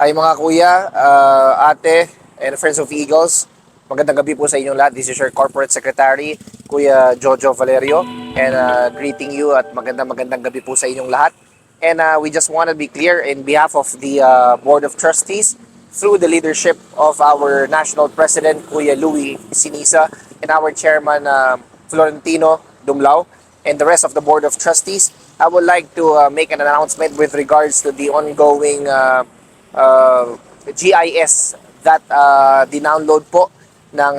Ay mga kuya, ate, and friends of Eagles, magandang gabi po sa inyong lahat. This is your Corporate Secretary, Kuya Jojo Valerio, and greeting you at magandang gabi po sa inyong lahat. And we just want to be clear in behalf of the Board of Trustees, through the leadership of our National President, Kuya Louie Sinisa, and our Chairman, Florentino Dumlao, and the rest of the Board of Trustees, I would like to make an announcement with regards to the ongoing GIS that dinownload po ng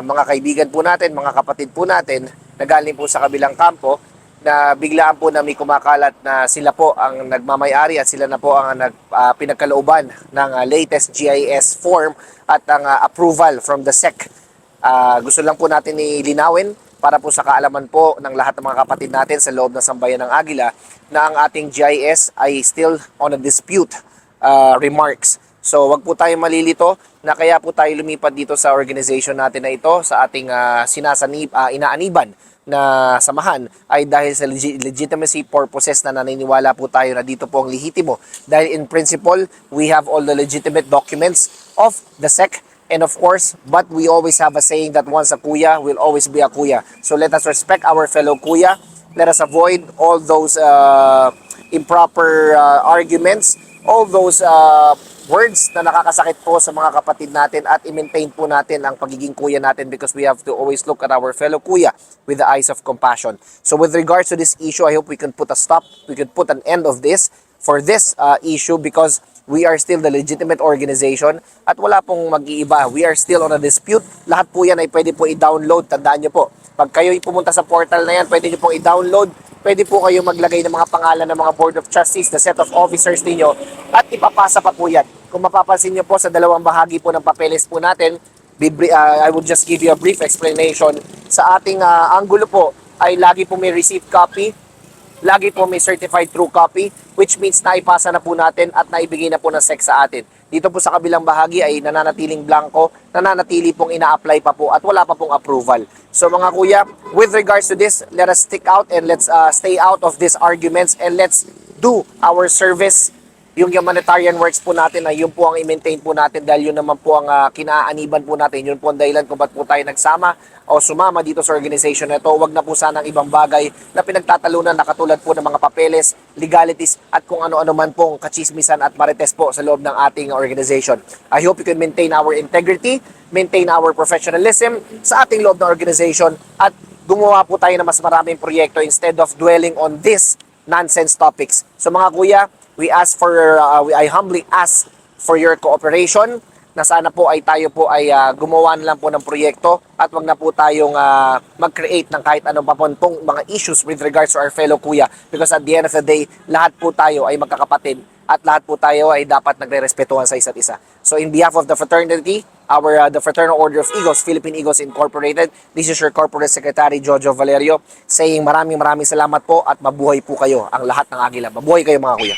mga kaibigan po natin, mga kapatid po natin na galing po sa kabilang kampo, na biglaan po na may kumakalat na sila po ang nagmamayari at sila na po ang pinagkalooban ng latest GIS form at ang approval from the SEC. Gusto lang po natin ilinawin para po sa kaalaman po ng lahat ng mga kapatid natin sa loob ng Sambayan ng Agila na ang ating GIS ay still on a dispute remarks. So wag po tayo malilito na kaya po tayo lumipat dito sa organization natin na ito, sa ating inaaniban na samahan, ay dahil sa legitimacy purposes na naniniwala po tayo na dito po ang lehitimo. Dahil in principle, we have all the legitimate documents of the SEC. And of course, but we always have a saying that once a kuya will always be a kuya. So let us respect our fellow kuya. Let us avoid all those improper arguments, all those words na nakakasakit po sa mga kapatid natin, at i-maintain po natin ang pagiging kuya natin, because we have to always look at our fellow kuya with the eyes of compassion. So with regards to this issue, I hope we can put a stop, we can put an end of this for this issue, because we are still the legitimate organization at wala pong mag-iiba. We are still on a dispute. Lahat po yan ay pwede po i-download. Tandaan nyo po, pag kayo pumunta sa portal na yan, pwede nyo pong i-download. Pwede po kayo maglagay ng mga pangalan ng mga Board of Trustees, the set of officers ninyo, at ipapasa pa po yan. Kung mapapansin nyo po sa dalawang bahagi po ng papeles po natin, I would just give you a brief explanation. Sa ating anggulo po ay lagi po may received copy, lagi po may certified true copy, which means naipasa na po natin at naibigay na po ng SEC sa atin. Dito po sa kabilang bahagi ay nananatiling blanco, nananatili pong ina-apply pa po at wala pa pong approval. So mga kuya, with regards to this, let us stick out and let's stay out of these arguments, and let's do our service. Yung humanitarian works po natin ay yun po ang i-maintain po natin, dahil yun naman po ang kinaaniban po natin. Yun po ang dahilan kung ba't po tayo nagsama o sumama dito sa organization na ito. Huwag na po sana ang ibang bagay na pinagtatalunan na katulad po ng mga papeles, legalities, at kung ano-ano man pong kachismisan at marites po sa loob ng ating organization. I hope you can maintain our integrity, maintain our professionalism sa ating loob ng organization, at gumawa po tayo ng mas maraming proyekto instead of dwelling on this nonsense topics. So mga kuya, I humbly ask for your cooperation, na sana po ay tayo po ay gumawa na lang po ng proyekto, at wag na po tayong mag-create ng kahit anong papuntong mga issues with regards to our fellow kuya, because at the end of the day, lahat po tayo ay magkakapatid at lahat po tayo ay dapat nagre-respetuhan sa isa't isa. So in behalf of the fraternity, the Fraternal Order of Eagles, Philippine Eagles Incorporated, this is your Corporate Secretary Jojo Valerio, saying maraming salamat po at mabuhay po kayo ang lahat ng Agila. Mabuhay kayo mga kuya.